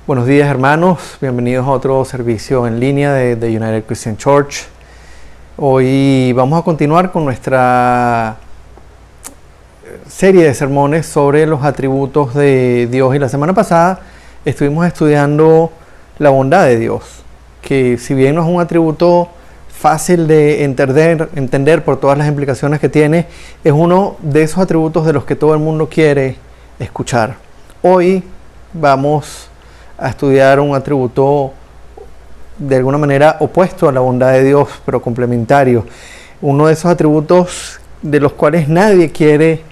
Buenos días, hermanos, bienvenidos a otro servicio en línea de United Christian Church. Hoy vamos a continuar con nuestra serie de sermones sobre los atributos de Dios, y la semana pasada estuvimos estudiando la bondad de Dios, que si bien no es un atributo fácil de entender por todas las implicaciones que tiene, es uno de esos atributos de los que todo el mundo quiere escuchar. Hoy vamos a estudiar un atributo de alguna manera opuesto a la bondad de Dios, pero complementario. Uno de esos atributos de los cuales nadie quiere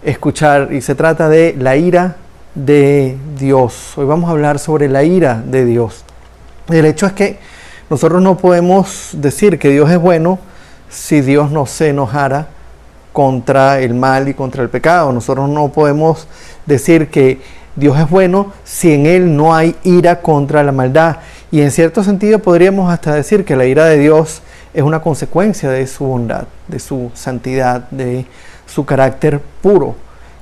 escuchar, y se trata de la ira de Dios. Hoy vamos a hablar sobre la ira de Dios. El hecho es que nosotros no podemos decir que Dios es bueno si Dios no se enojara contra el mal y contra el pecado. Nosotros no podemos decir que Dios es bueno si en Él no hay ira contra la maldad. Y en cierto sentido podríamos hasta decir que la ira de Dios es una consecuencia de su bondad, de su santidad, de su carácter puro,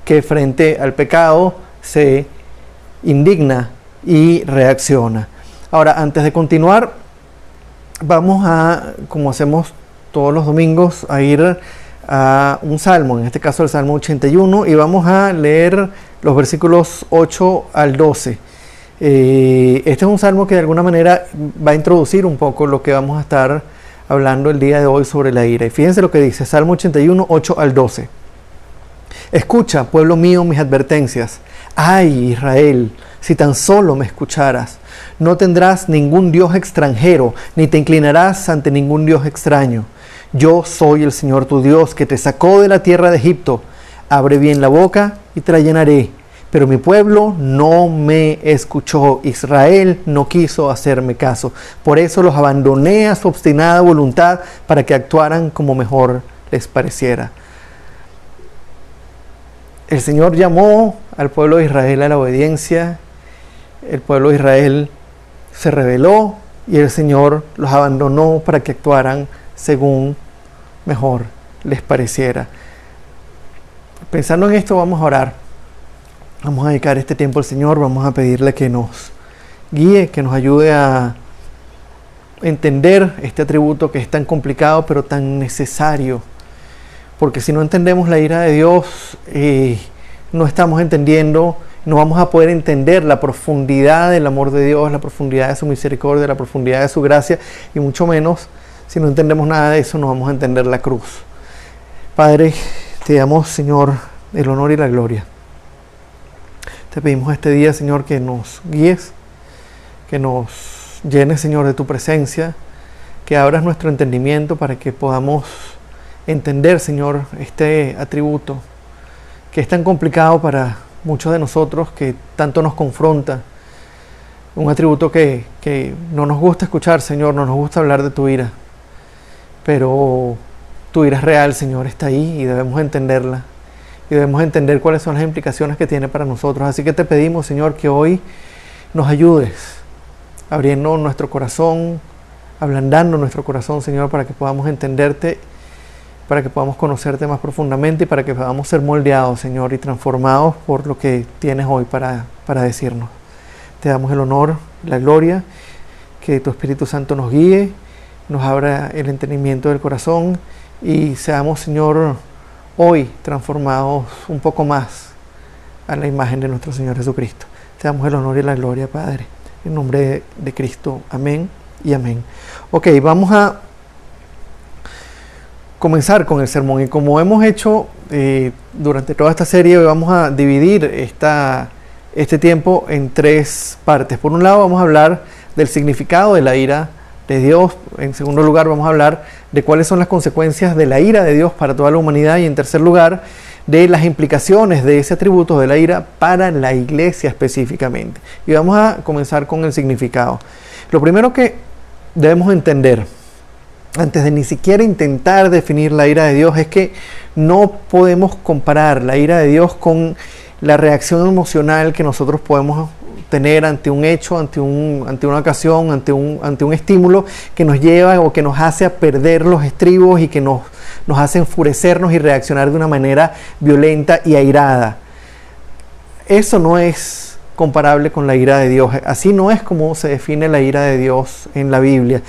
que frente al pecado se indigna y reacciona. Ahora, antes de continuar, vamos a, como hacemos todos los domingos, a ir a un salmo, en este caso el Salmo 81, y vamos a leer los versículos 8 al 12. Este es un salmo que de alguna manera va a introducir un poco lo que vamos a estar hablando el día de hoy sobre la ira. Y fíjense lo que dice, Salmo 81, 8 al 12. Escucha, pueblo mío, mis advertencias. Ay, Israel, si tan solo me escucharas. No tendrás ningún Dios extranjero, ni te inclinarás ante ningún Dios extraño. Yo soy el Señor tu Dios, que te sacó de la tierra de Egipto. Abre bien la boca y te la llenaré. Pero mi pueblo no me escuchó. Israel no quiso hacerme caso. Por eso los abandoné a su obstinada voluntad para que actuaran como mejor les pareciera. El Señor llamó al pueblo de Israel a la obediencia. El pueblo de Israel se rebeló y el Señor los abandonó para que actuaran según mejor les pareciera. Pensando en esto, vamos a orar. Vamos a dedicar este tiempo al Señor. Vamos a pedirle que nos guíe, que nos ayude a entender este atributo que es tan complicado pero tan necesario. Porque si no entendemos la ira de Dios, no estamos entendiendo, no vamos a poder entender la profundidad del amor de Dios, la profundidad de su misericordia, la profundidad de su gracia, y mucho menos, si no entendemos nada de eso, no vamos a entender la cruz. Padre, te damos, Señor, el honor y la gloria. Te pedimos este día, Señor, que nos guíes, que nos llenes, Señor, de tu presencia, que abras nuestro entendimiento para que podamos entender, Señor, este atributo que es tan complicado para muchos de nosotros, que tanto nos confronta. Un atributo que no nos gusta escuchar, Señor, no nos gusta hablar de tu ira. Pero tu ira es real, Señor, está ahí y debemos entenderla. Y debemos entender cuáles son las implicaciones que tiene para nosotros. Así que te pedimos, Señor, que hoy nos ayudes, abriendo nuestro corazón, ablandando nuestro corazón, Señor, para que podamos entenderte, para que podamos conocerte más profundamente y para que podamos ser moldeados, Señor, y transformados por lo que tienes hoy para decirnos. Te damos el honor, la gloria, que tu Espíritu Santo nos guíe, nos abra el entendimiento del corazón y seamos, Señor, hoy transformados un poco más a la imagen de nuestro Señor Jesucristo. Te damos el honor y la gloria, Padre, en nombre de Cristo. Amén y amén. Ok, vamos a comenzar con el sermón, y como hemos hecho durante toda esta serie, vamos a dividir este tiempo en tres partes. Por un lado vamos a hablar del significado de la ira de Dios. En segundo lugar vamos a hablar de cuáles son las consecuencias de la ira de Dios para toda la humanidad, y en tercer lugar de las implicaciones de ese atributo de la ira para la iglesia específicamente. Y vamos a comenzar con el significado. Lo primero que debemos entender antes de ni siquiera intentar definir la ira de Dios, es que no podemos comparar la ira de Dios con la reacción emocional que nosotros podemos tener ante un hecho, ante una ocasión, ante un estímulo que nos lleva o que nos hace a perder los estribos y que nos hace enfurecernos y reaccionar de una manera violenta y airada. Eso no es comparable con la ira de Dios. Así no es como se define la ira de Dios en la Biblia.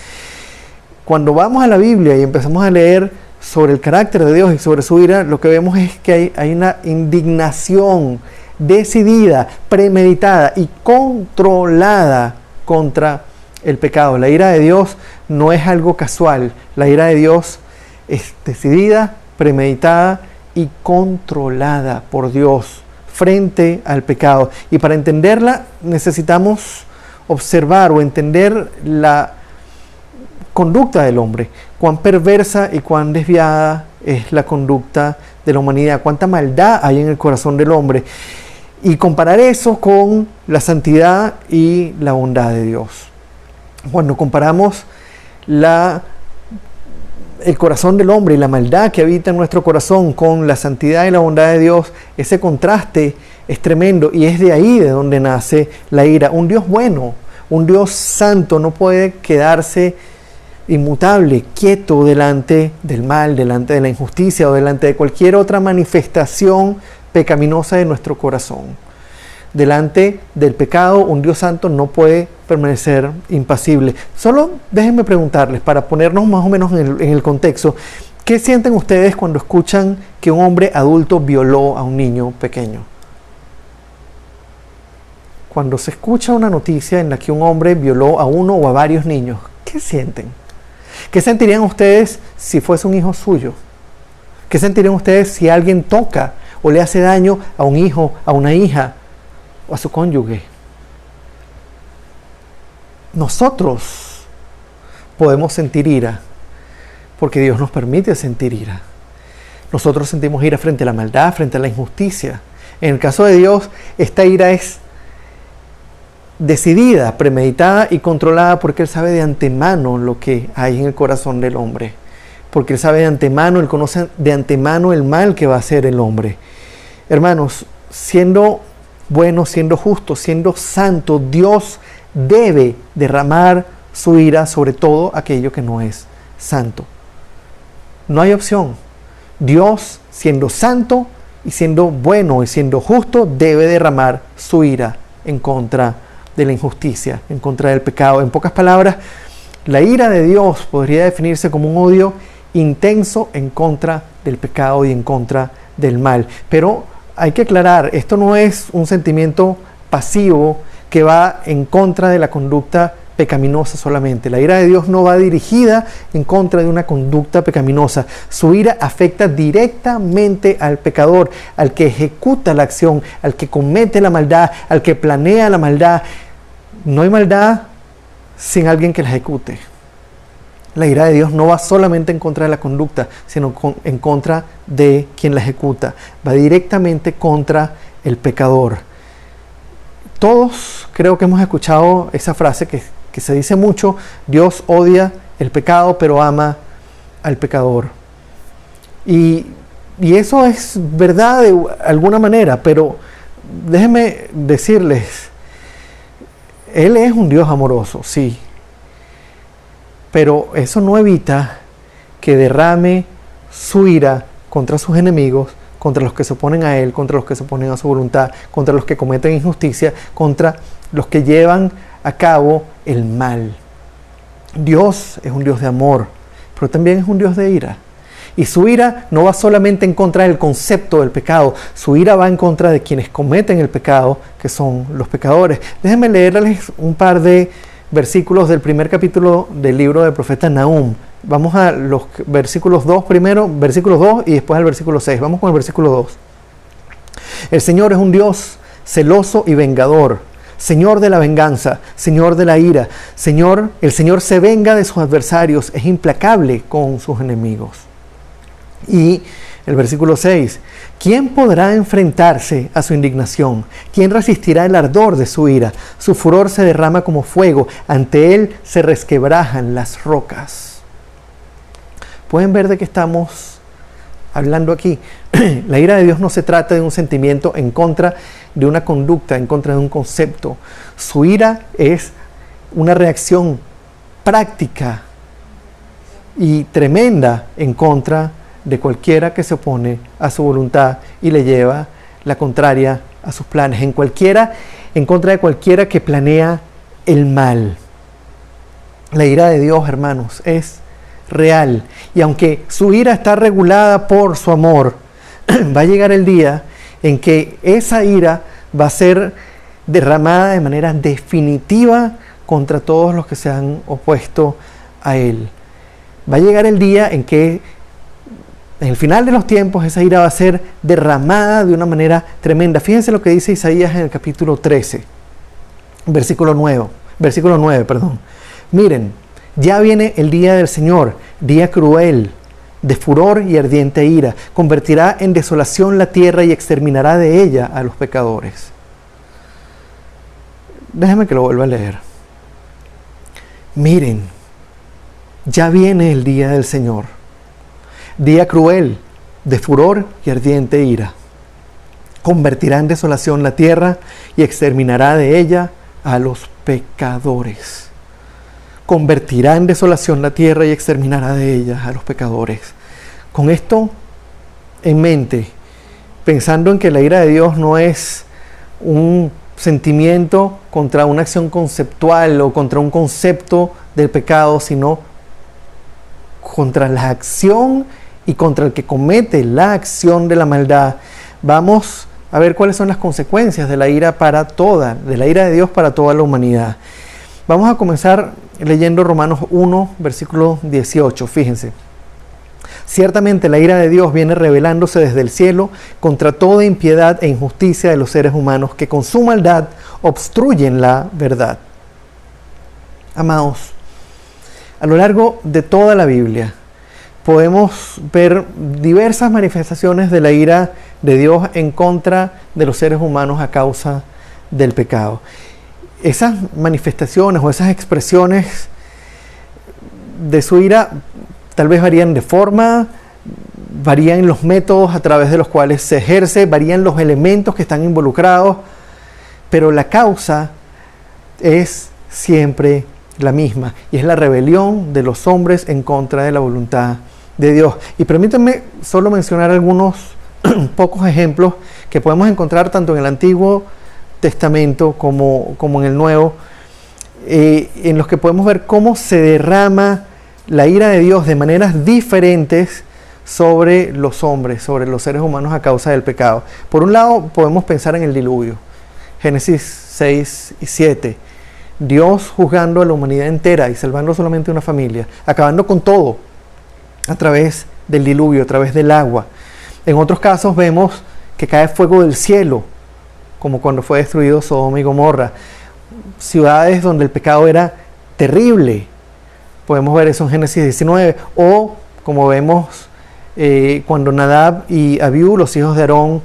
Cuando vamos a la Biblia y empezamos a leer sobre el carácter de Dios y sobre su ira, lo que vemos es que hay una indignación decidida, premeditada y controlada contra el pecado. La ira de Dios no es algo casual. La ira de Dios es decidida, premeditada y controlada por Dios frente al pecado. Y para entenderla necesitamos observar o entender la conducta del hombre, cuán perversa y cuán desviada es la conducta de la humanidad, cuánta maldad hay en el corazón del hombre, y comparar eso con la santidad y la bondad de Dios. Cuando comparamos el corazón del hombre y la maldad que habita en nuestro corazón con la santidad y la bondad de Dios, ese contraste es tremendo, y es de ahí de donde nace la ira. Un Dios bueno, un Dios santo no puede quedarse inmutable, quieto delante del mal, delante de la injusticia o delante de cualquier otra manifestación pecaminosa de nuestro corazón. Delante del pecado, un Dios santo no puede permanecer impasible. Solo déjenme preguntarles, para ponernos más o menos en el contexto, ¿qué sienten ustedes cuando escuchan que un hombre adulto violó a un niño pequeño? Cuando se escucha una noticia en la que un hombre violó a uno o a varios niños, ¿qué sienten? ¿Qué sentirían ustedes si fuese un hijo suyo? ¿Qué sentirían ustedes si alguien toca o le hace daño a un hijo, a una hija o a su cónyuge? Nosotros podemos sentir ira porque Dios nos permite sentir ira. Nosotros sentimos ira frente a la maldad, frente a la injusticia. En el caso de Dios, esta ira es decidida, premeditada y controlada porque Él sabe de antemano lo que hay en el corazón del hombre. Porque Él sabe de antemano, Él conoce de antemano el mal que va a hacer el hombre. Hermanos, siendo bueno, siendo justo, siendo santo, Dios debe derramar su ira sobre todo aquello que no es santo. No hay opción. Dios, siendo santo y siendo bueno y siendo justo, debe derramar su ira en contra de la injusticia, en contra del pecado. En pocas palabras, la ira de Dios podría definirse como un odio intenso en contra del pecado y en contra del mal. Pero hay que aclarar, esto no es un sentimiento pasivo que va en contra de la conducta pecaminosa solamente. La ira de Dios no va dirigida en contra de una conducta pecaminosa. Su ira afecta directamente al pecador, al que ejecuta la acción, al que comete la maldad, al que planea la maldad. No hay maldad sin alguien que la ejecute. La ira de Dios no va solamente en contra de la conducta, sino en contra de quien la ejecuta. Va directamente contra el pecador. Todos creo que hemos escuchado esa frase que se dice mucho: Dios odia el pecado, pero ama al pecador. Y eso es verdad de alguna manera, pero déjenme decirles, Él es un Dios amoroso, sí. Pero eso no evita que derrame su ira contra sus enemigos, contra los que se oponen a Él, contra los que se oponen a su voluntad, contra los que cometen injusticia, contra los que llevan a cabo el mal. Dios es un Dios de amor, pero también es un Dios de ira. Y su ira no va solamente en contra del concepto del pecado, su ira va en contra de quienes cometen el pecado, que son los pecadores. Déjenme leerles un par de versículos del primer capítulo del libro del profeta Nahum. Vamos a los versículos 2 primero, versículos 2 y después al versículo 6. Vamos con el versículo 2. El Señor es un Dios celoso y vengador, Señor de la venganza, Señor de la ira. El Señor se venga de sus adversarios, es implacable con sus enemigos. Y el versículo 6. ¿Quién podrá enfrentarse a su indignación? ¿Quién resistirá el ardor de su ira? Su furor se derrama como fuego, ante él se resquebrajan las rocas. ¿Pueden ver de qué estamos hablando aquí? La ira de Dios no se trata de un sentimiento en contra de una conducta, en contra de un concepto. Su ira es una reacción práctica y tremenda en contra de cualquiera que se opone a su voluntad y le lleva la contraria a sus planes, en contra de cualquiera que planea el mal. La ira de Dios, hermanos, es real, y aunque su ira está regulada por su amor, va a llegar el día en que esa ira va a ser derramada de manera definitiva contra todos los que se han opuesto a Él. Va a llegar el día en que, en el final de los tiempos, esa ira va a ser derramada de una manera tremenda. Fíjense lo que dice Isaías en el capítulo 13, versículo 9. Miren, ya viene el día del Señor, día cruel, de furor y ardiente ira. Convertirá en desolación la tierra y exterminará de ella a los pecadores. Déjenme que lo vuelva a leer. Miren, ya viene el día del Señor, día cruel, de furor y ardiente ira. Convertirá en desolación la tierra y exterminará de ella a los pecadores. Convertirá en desolación la tierra y exterminará de ella a los pecadores. Con esto en mente, pensando en que la ira de Dios no es un sentimiento contra una acción conceptual o contra un concepto del pecado, sino contra la acción y contra el que comete la acción de la maldad, vamos a ver cuáles son las consecuencias de la ira de Dios para toda la humanidad. Vamos a comenzar leyendo Romanos 1, versículo 18. Fíjense. Ciertamente la ira de Dios viene revelándose desde el cielo contra toda impiedad e injusticia de los seres humanos que con su maldad obstruyen la verdad. Amados, a lo largo de toda la Biblia podemos ver diversas manifestaciones de la ira de Dios en contra de los seres humanos a causa del pecado. Esas manifestaciones o esas expresiones de su ira tal vez varían de forma, varían los métodos a través de los cuales se ejerce, varían los elementos que están involucrados, pero la causa es siempre la misma, y es la rebelión de los hombres en contra de la voluntad de Dios. Y permítanme solo mencionar algunos pocos ejemplos que podemos encontrar tanto en el Antiguo Testamento como en el Nuevo, en los que podemos ver cómo se derrama la ira de Dios de maneras diferentes sobre los hombres, sobre los seres humanos a causa del pecado. Por un lado, podemos pensar en el diluvio. Génesis 6 y 7. Dios juzgando a la humanidad entera y salvando solamente una familia, acabando con todo a través del diluvio, a través del agua. En otros casos vemos que cae fuego del cielo, como cuando fue destruido Sodoma y Gomorra. Ciudades donde el pecado era terrible. Podemos ver eso en Génesis 19. O como vemos cuando Nadab y Abiú, los hijos de Aarón,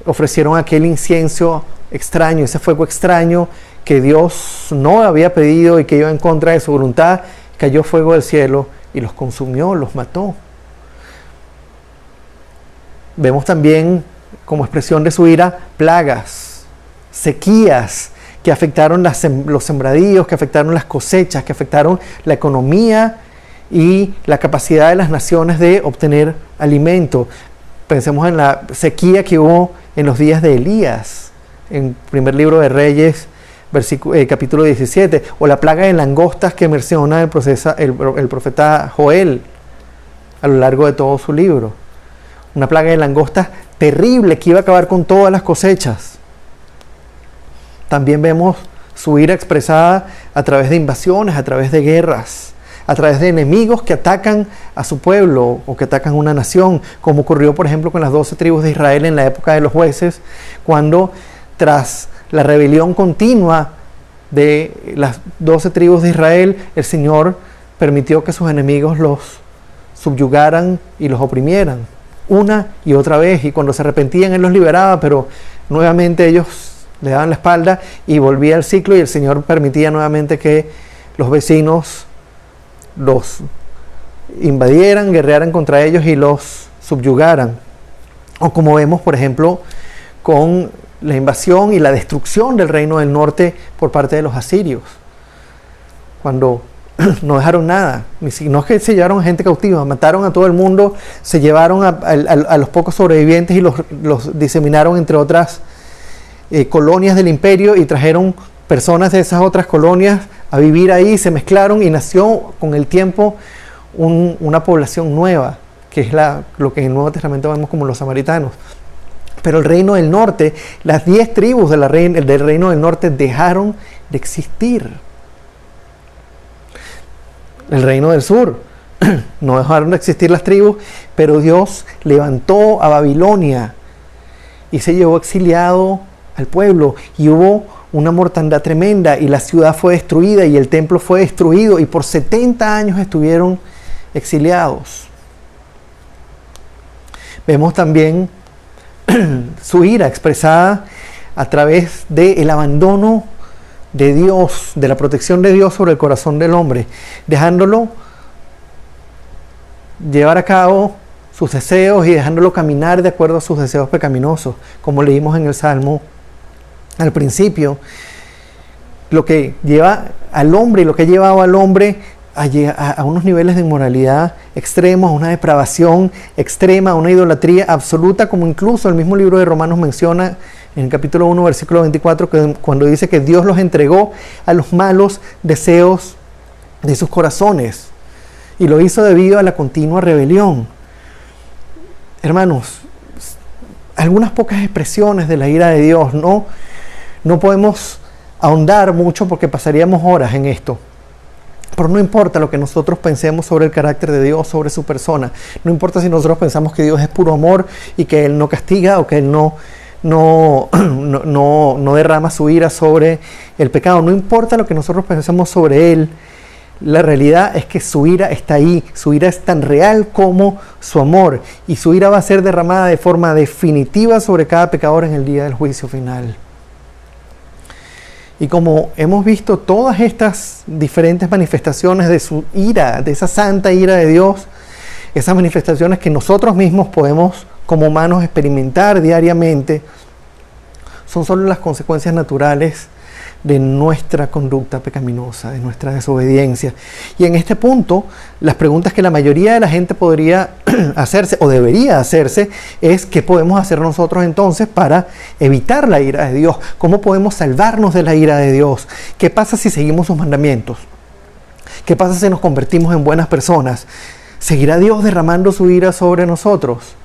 ofrecieron aquel incienso extraño, ese fuego extraño que Dios no había pedido y que iba en contra de su voluntad. Cayó fuego del cielo y los consumió, los mató. Vemos también como expresión de su ira plagas, sequías que afectaron los sembradíos, que afectaron las cosechas, que afectaron la economía y la capacidad de las naciones de obtener alimento. Pensemos en la sequía que hubo en los días de Elías, en el primer libro de Reyes, capítulo 17, o la plaga de langostas que menciona el profeta Joel a lo largo de todo su libro. Una plaga de langostas terrible que iba a acabar con todas las cosechas. También vemos su ira expresada a través de invasiones, a través de guerras, a través de enemigos que atacan a su pueblo o que atacan una nación, como ocurrió por ejemplo con las 12 tribus de Israel en la época de los jueces, cuando tras la rebelión continua de las 12 tribus de Israel, el Señor permitió que sus enemigos los subyugaran y los oprimieran una y otra vez, y cuando se arrepentían Él los liberaba, pero nuevamente ellos le daban la espalda y volvía el ciclo, y el Señor permitía nuevamente que los vecinos los invadieran, guerrearan contra ellos y los subyugaran. O como vemos, por ejemplo, con la invasión y la destrucción del reino del norte por parte de los asirios. Cuando no dejaron nada, no es que se llevaron a gente cautiva, mataron a todo el mundo, se llevaron a los pocos sobrevivientes y los diseminaron entre otras colonias del imperio y trajeron personas de esas otras colonias a vivir ahí, se mezclaron y nació con el tiempo una población nueva, que es lo que en el Nuevo Testamento vemos como los samaritanos. Pero el reino del norte, las 10 tribus del reino del norte dejaron de existir. El reino del sur, no dejaron de existir las tribus, pero Dios levantó a Babilonia y se llevó exiliado al pueblo, y hubo una mortandad tremenda, y la ciudad fue destruida, y el templo fue destruido, y por 70 años estuvieron exiliados. Vemos también su ira expresada a través del abandono de Dios, de la protección de Dios sobre el corazón del hombre, dejándolo llevar a cabo sus deseos y dejándolo caminar de acuerdo a sus deseos pecaminosos, como leímos en el Salmo al principio. Lo que lleva al hombre y lo que ha llevado al hombre a unos niveles de inmoralidad extremos, a una depravación extrema, a una idolatría absoluta, como incluso el mismo libro de Romanos menciona en el capítulo 1, versículo 24, cuando dice que Dios los entregó a los malos deseos de sus corazones, y lo hizo debido a la continua rebelión. Hermanos, algunas pocas expresiones de la ira de Dios, no podemos ahondar mucho porque pasaríamos horas en esto. Pero no importa lo que nosotros pensemos sobre el carácter de Dios, sobre su persona. No importa si nosotros pensamos que Dios es puro amor y que Él no castiga, o que Él no derrama su ira sobre el pecado. No importa lo que nosotros pensemos sobre Él. La realidad es que su ira está ahí. Su ira es tan real como su amor. Y su ira va a ser derramada de forma definitiva sobre cada pecador en el día del juicio final. Y como hemos visto todas estas diferentes manifestaciones de su ira, de esa santa ira de Dios, esas manifestaciones que nosotros mismos podemos como humanos experimentar diariamente, son solo las consecuencias naturales de nuestra conducta pecaminosa, de nuestra desobediencia. Y en este punto, las preguntas que la mayoría de la gente podría hacerse o debería hacerse es: ¿qué podemos hacer nosotros entonces para evitar la ira de Dios? ¿Cómo podemos salvarnos de la ira de Dios? ¿Qué pasa si seguimos sus mandamientos? ¿Qué pasa si nos convertimos en buenas personas? ¿Seguirá Dios derramando su ira sobre nosotros?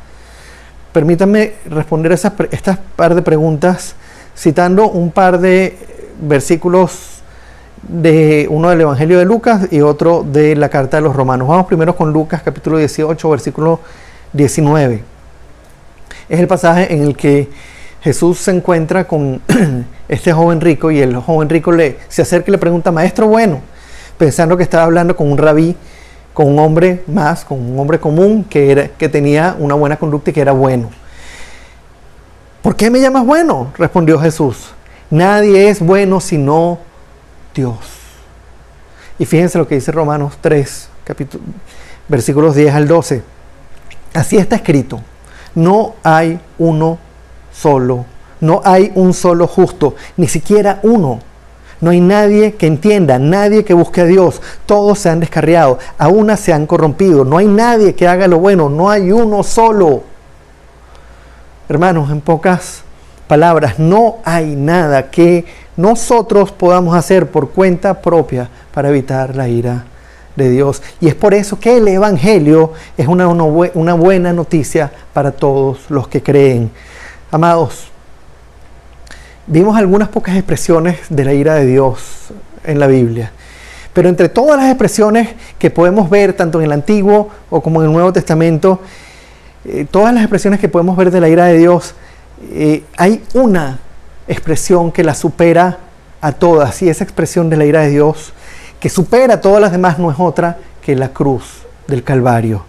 Permítanme responder estas par de preguntas citando un par de versículos, de uno del Evangelio de Lucas y otro de la carta de los Romanos. Vamos primero con Lucas capítulo 18, versículo 19. Es el pasaje en el que Jesús se encuentra con este joven rico, y el joven rico se acerca y le pregunta: maestro bueno, pensando que estaba hablando con un rabí, con un hombre común que tenía una buena conducta y que era bueno. ¿Por qué me llamas bueno?, respondió Jesús. Nadie es bueno sino Dios. Y fíjense lo que dice Romanos 3, versículos 10 al 12. Así está escrito: no hay uno solo, no hay un solo justo, ni siquiera uno. No hay nadie que entienda, nadie que busque a Dios. Todos se han descarriado, a una se han corrompido. No hay nadie que haga lo bueno, no hay uno solo. Hermanos, en pocas palabras, no hay nada que nosotros podamos hacer por cuenta propia para evitar la ira de Dios. Y es por eso que el Evangelio es una buena noticia para todos los que creen. Amados, vimos algunas pocas expresiones de la ira de Dios en la Biblia. Pero entre todas las expresiones que podemos ver, tanto en el Antiguo o como en el Nuevo Testamento, todas las expresiones que podemos ver de la ira de Dios, hay una expresión que la supera a todas, y esa expresión de la ira de Dios que supera a todas las demás no es otra que la cruz del Calvario.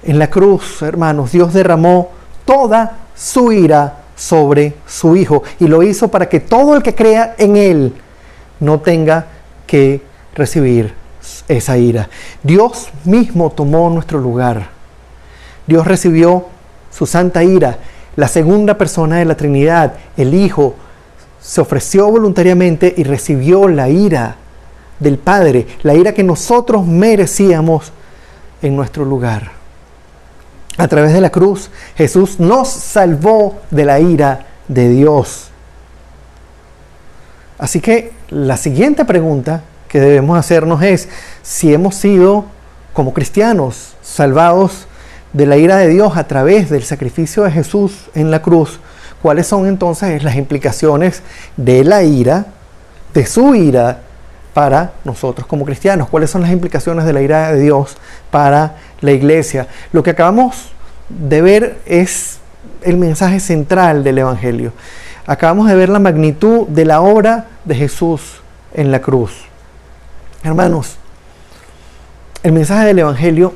En la cruz, hermanos, Dios derramó toda su ira sobre su Hijo, y lo hizo para que todo el que crea en Él no tenga que recibir esa ira. Dios mismo tomó nuestro lugar. Dios recibió su santa ira. La segunda persona de la Trinidad, el Hijo, se ofreció voluntariamente y recibió la ira del Padre, la ira que nosotros merecíamos en nuestro lugar. A través de la cruz, Jesús nos salvó de la ira de Dios. Así que la siguiente pregunta que debemos hacernos es si hemos sido, como cristianos, salvados de la ira de Dios a través del sacrificio de Jesús en la cruz. ¿Cuáles son entonces las implicaciones de la ira, de su ira, para nosotros como cristianos? ¿Cuáles son las implicaciones de la ira de Dios para la iglesia? Lo que acabamos de ver es el mensaje central del Evangelio. Acabamos de ver la magnitud de la obra de Jesús en la cruz. Hermanos, el mensaje del Evangelio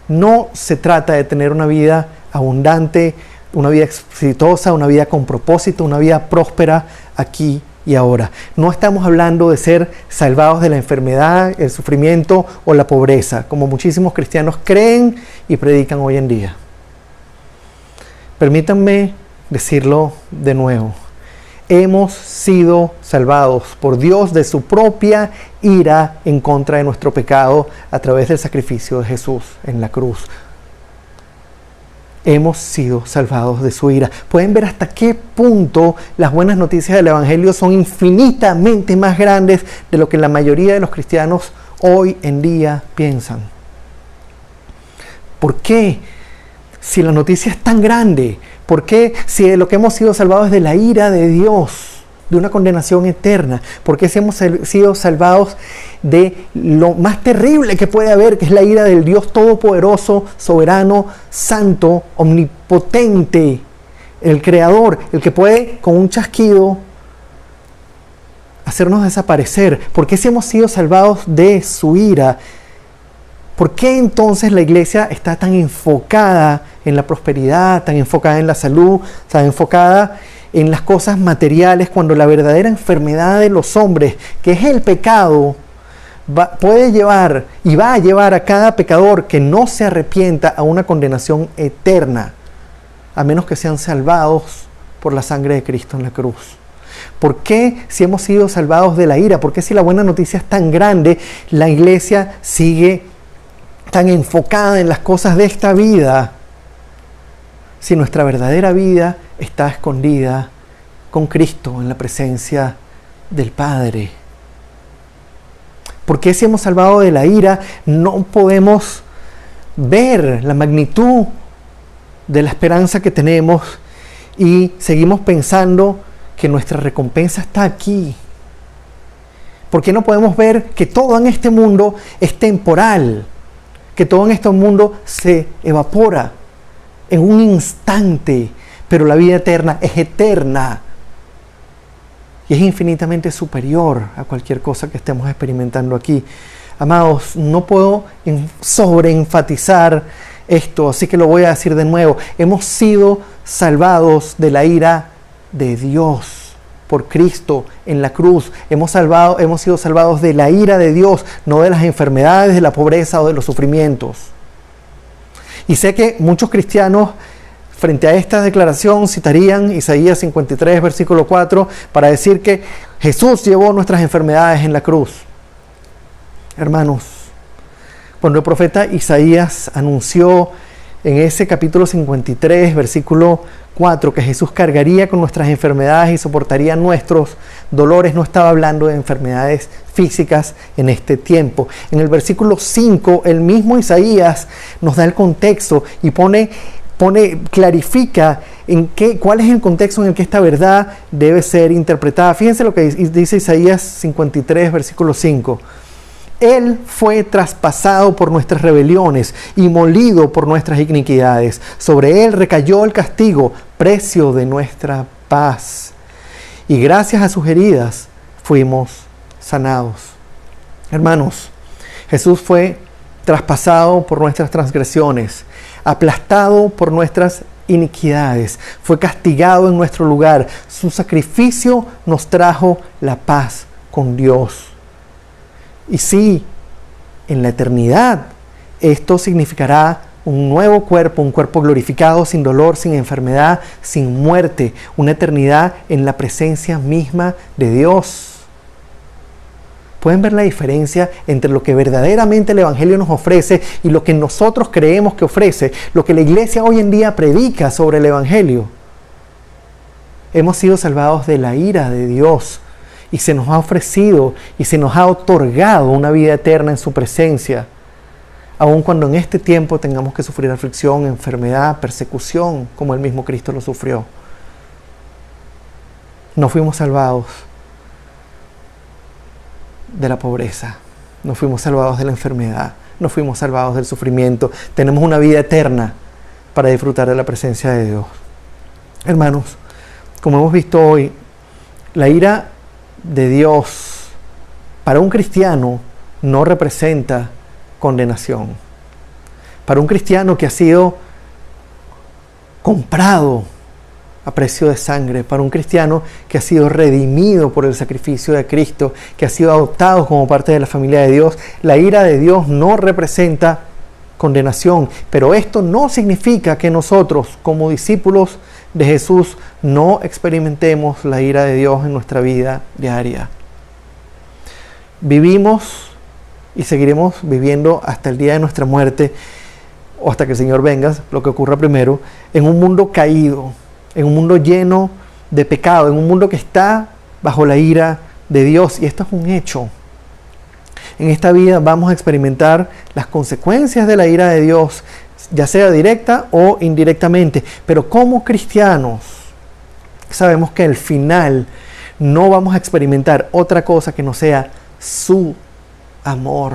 no se trata de tener una vida abundante, una vida exitosa, una vida con propósito, una vida próspera aquí y ahora. No estamos hablando de ser salvados de la enfermedad, el sufrimiento o la pobreza, como muchísimos cristianos creen y predican hoy en día. Permítanme decirlo de nuevo. Hemos sido salvados por Dios de su propia ira en contra de nuestro pecado a través del sacrificio de Jesús en la cruz. Hemos sido salvados de su ira. Pueden ver hasta qué punto las buenas noticias del Evangelio son infinitamente más grandes de lo que la mayoría de los cristianos hoy en día piensan. ¿Por qué? Si la noticia es tan grande, ¿por qué si de lo que hemos sido salvados es de la ira de Dios, de una condenación eterna? ¿Por qué si hemos sido salvados de lo más terrible que puede haber, que es la ira del Dios todopoderoso, soberano, santo, omnipotente, el creador, el que puede con un chasquido hacernos desaparecer? ¿Por qué si hemos sido salvados de su ira? ¿Por qué entonces la iglesia está tan enfocada en la prosperidad, tan enfocada en la salud, tan enfocada en las cosas materiales, cuando la verdadera enfermedad de los hombres, que es el pecado, puede llevar y va a llevar a cada pecador que no se arrepienta a una condenación eterna, a menos que sean salvados por la sangre de Cristo en la cruz? ¿Por qué si hemos sido salvados de la ira? ¿Por qué si la buena noticia es tan grande, la iglesia sigue tan enfocada en las cosas de esta vida, si nuestra verdadera vida está escondida con Cristo en la presencia del Padre? ¿Por qué si hemos salvado de la ira no podemos ver la magnitud de la esperanza que tenemos y seguimos pensando que nuestra recompensa está aquí? ¿Por qué no podemos ver que todo en este mundo es temporal? Que todo en este mundo se evapora en un instante, pero la vida eterna es eterna y es infinitamente superior a cualquier cosa que estemos experimentando aquí. Amados, no puedo sobreenfatizar esto, así que lo voy a decir de nuevo. Hemos sido salvados de la ira de Dios por Cristo en la cruz. Hemos sido salvados de la ira de Dios, no de las enfermedades, de la pobreza o de los sufrimientos. Y sé que muchos cristianos frente a esta declaración citarían Isaías 53, versículo 4, para decir que Jesús llevó nuestras enfermedades en la cruz. Hermanos, cuando el profeta Isaías anunció en ese capítulo 53, versículo 4, que Jesús cargaría con nuestras enfermedades y soportaría nuestros dolores, no estaba hablando de enfermedades físicas en este tiempo. En el versículo 5, el mismo Isaías nos da el contexto y clarifica cuál es el contexto en el que esta verdad debe ser interpretada. Fíjense lo que dice Isaías 53, versículo 5. Él fue traspasado por nuestras rebeliones y molido por nuestras iniquidades. Sobre él recayó el castigo, precio de nuestra paz. Y gracias a sus heridas fuimos sanados. Hermanos, Jesús fue traspasado por nuestras transgresiones, aplastado por nuestras iniquidades, fue castigado en nuestro lugar. Su sacrificio nos trajo la paz con Dios. Y sí, en la eternidad, esto significará un nuevo cuerpo, un cuerpo glorificado, sin dolor, sin enfermedad, sin muerte, una eternidad en la presencia misma de Dios. ¿Pueden ver la diferencia entre lo que verdaderamente el Evangelio nos ofrece y lo que nosotros creemos que ofrece? Lo que la iglesia hoy en día predica sobre el Evangelio. Hemos sido salvados de la ira de Dios y se nos ha ofrecido y se nos ha otorgado una vida eterna en su presencia, aun cuando en este tiempo tengamos que sufrir aflicción, enfermedad, persecución, como el mismo Cristo lo sufrió. No fuimos salvados de la pobreza, no fuimos salvados de la enfermedad, no fuimos salvados del sufrimiento. Tenemos una vida eterna para disfrutar de la presencia de Dios. Hermanos, como hemos visto hoy, la ira de Dios para un cristiano no representa condenación. Para un cristiano que ha sido comprado a precio de sangre, para un cristiano que ha sido redimido por el sacrificio de Cristo, que ha sido adoptado como parte de la familia de Dios, la ira de Dios no representa condenación. Pero esto no significa que nosotros, como discípulos de Jesús, no experimentemos la ira de Dios en nuestra vida diaria. Vivimos y seguiremos viviendo hasta el día de nuestra muerte, o hasta que el Señor venga, lo que ocurra primero, en un mundo caído, en un mundo lleno de pecado, en un mundo que está bajo la ira de Dios. Y esto es un hecho. En esta vida vamos a experimentar las consecuencias de la ira de Dios, ya sea directa o indirectamente. Pero como cristianos, sabemos que al final no vamos a experimentar otra cosa que no sea su amor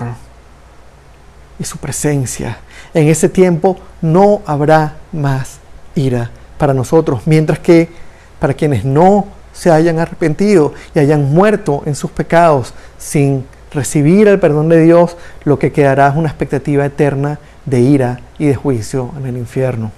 y su presencia. En ese tiempo no habrá más ira para nosotros, mientras que para quienes no se hayan arrepentido y hayan muerto en sus pecados sin recibir el perdón de Dios, lo que quedará es una expectativa eterna de ira y de juicio en el infierno.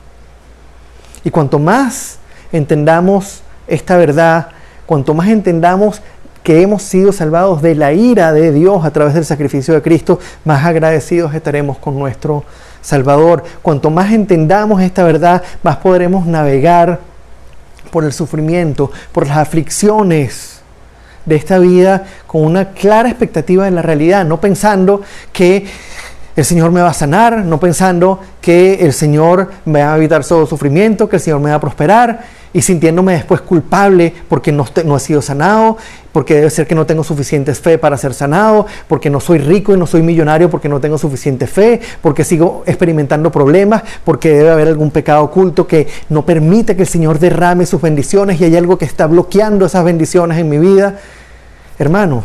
Y cuanto más entendamos esta verdad, cuanto más entendamos que hemos sido salvados de la ira de Dios a través del sacrificio de Cristo, más agradecidos estaremos con nuestro Salvador. Cuanto más entendamos esta verdad, más podremos navegar por el sufrimiento, por las aflicciones de esta vida con una clara expectativa de la realidad, no pensando que el Señor me va a sanar, no pensando que el Señor me va a evitar todo sufrimiento, que el Señor me va a prosperar, y sintiéndome después culpable porque no he sido sanado, porque debe ser que no tengo suficiente fe para ser sanado, porque no soy rico y no soy millonario porque no tengo suficiente fe, porque sigo experimentando problemas, porque debe haber algún pecado oculto que no permite que el Señor derrame sus bendiciones y hay algo que está bloqueando esas bendiciones en mi vida. Hermanos,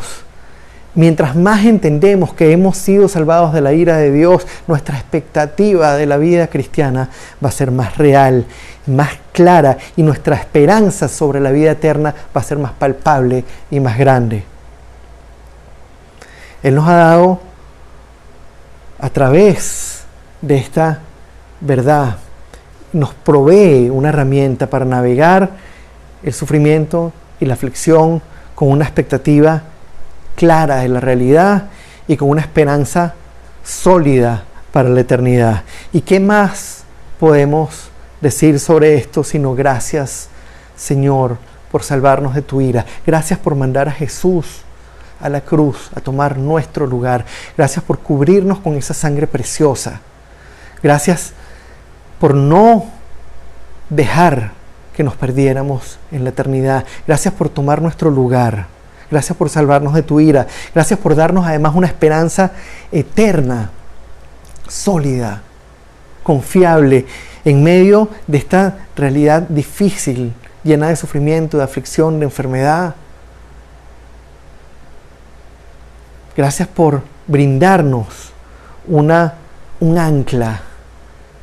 mientras más entendemos que hemos sido salvados de la ira de Dios, nuestra expectativa de la vida cristiana va a ser más real, más clara, y nuestra esperanza sobre la vida eterna va a ser más palpable y más grande. Él nos ha dado, a través de esta verdad, nos provee una herramienta para navegar el sufrimiento y la aflicción con una expectativa clara de la realidad y con una esperanza sólida para la eternidad. ¿Y qué más podemos decir sobre esto sino gracias, Señor, por salvarnos de tu ira? Gracias por mandar a Jesús a la cruz a tomar nuestro lugar. Gracias por cubrirnos con esa sangre preciosa. Gracias por no dejar que nos perdiéramos en la eternidad. Gracias por tomar nuestro lugar. Gracias por salvarnos de tu ira. Gracias por darnos además una esperanza eterna, sólida, confiable, en medio de esta realidad difícil, llena de sufrimiento, de aflicción, de enfermedad. Gracias por brindarnos un ancla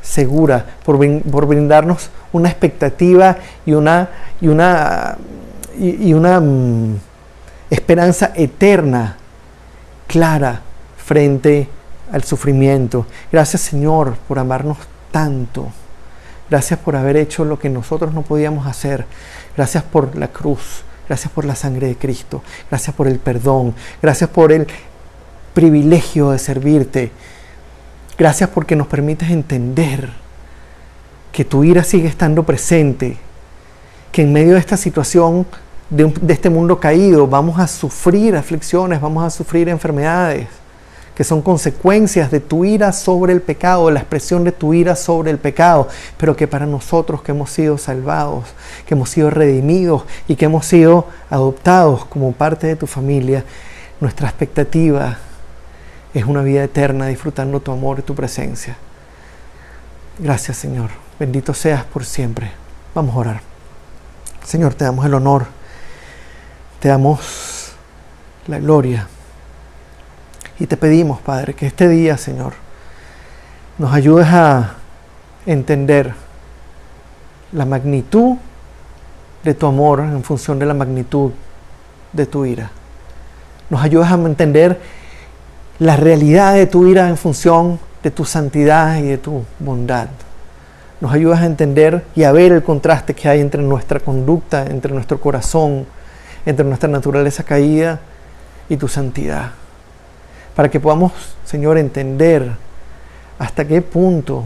segura, por brindarnos una expectativa y una esperanza eterna, clara, frente al sufrimiento. Gracias, Señor, por amarnos tanto. Gracias por haber hecho lo que nosotros no podíamos hacer. Gracias por la cruz. Gracias por la sangre de Cristo. Gracias por el perdón. Gracias por el privilegio de servirte. Gracias porque nos permites entender que tu ira sigue estando presente, que en medio de esta situación, de este mundo caído, vamos a sufrir aflicciones, vamos a sufrir enfermedades, que son consecuencias de tu ira sobre el pecado, de la expresión de tu ira sobre el pecado, pero que para nosotros que hemos sido salvados, que hemos sido redimidos y que hemos sido adoptados como parte de tu familia, nuestra expectativa es una vida eterna disfrutando tu amor y tu presencia. Gracias, Señor. Bendito seas por siempre. Vamos a orar. Señor, te damos el honor, te damos la gloria. Y te pedimos, Padre, que este día, Señor, nos ayudes a entender la magnitud de tu amor en función de la magnitud de tu ira. Nos ayudes a entender la realidad de tu ira en función de tu santidad y de tu bondad. Nos ayudas a entender y a ver el contraste que hay entre nuestra conducta, entre nuestro corazón, entre nuestra naturaleza caída y tu santidad. Para que podamos, Señor, entender hasta qué punto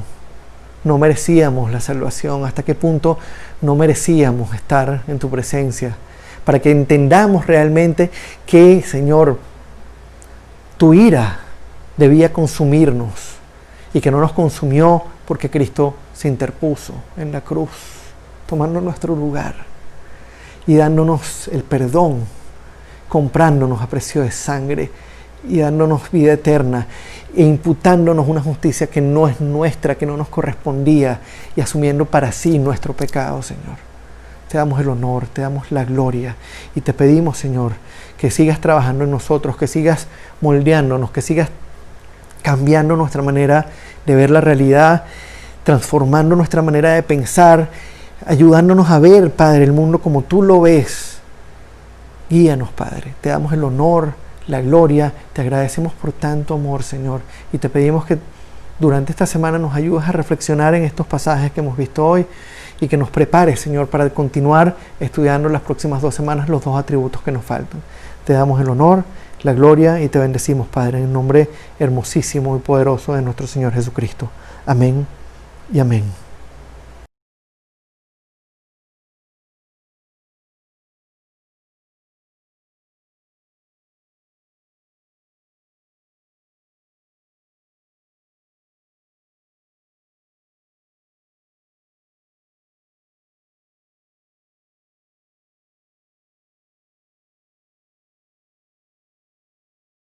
no merecíamos la salvación, hasta qué punto no merecíamos estar en tu presencia. Para que entendamos realmente que, Señor, tu ira debía consumirnos y que no nos consumió porque Cristo se interpuso en la cruz, tomando nuestro lugar y dándonos el perdón, comprándonos a precio de sangre y dándonos vida eterna e imputándonos una justicia que no es nuestra, que no nos correspondía, y asumiendo para sí nuestro pecado, Señor. Te damos el honor, te damos la gloria y te pedimos, Señor, que sigas trabajando en nosotros, que sigas moldeándonos, que sigas cambiando nuestra manera de ver la realidad, transformando nuestra manera de pensar, ayudándonos a ver, Padre, el mundo como tú lo ves. Guíanos, Padre. Te damos el honor, la gloria, te agradecemos por tanto amor, Señor, y te pedimos que durante esta semana nos ayudes a reflexionar en estos pasajes que hemos visto hoy y que nos prepares, Señor, para continuar estudiando las próximas 2 semanas los 2 atributos que nos faltan. Te damos el honor, la gloria y te bendecimos, Padre, en el nombre hermosísimo y poderoso de nuestro Señor Jesucristo. Amén y amén.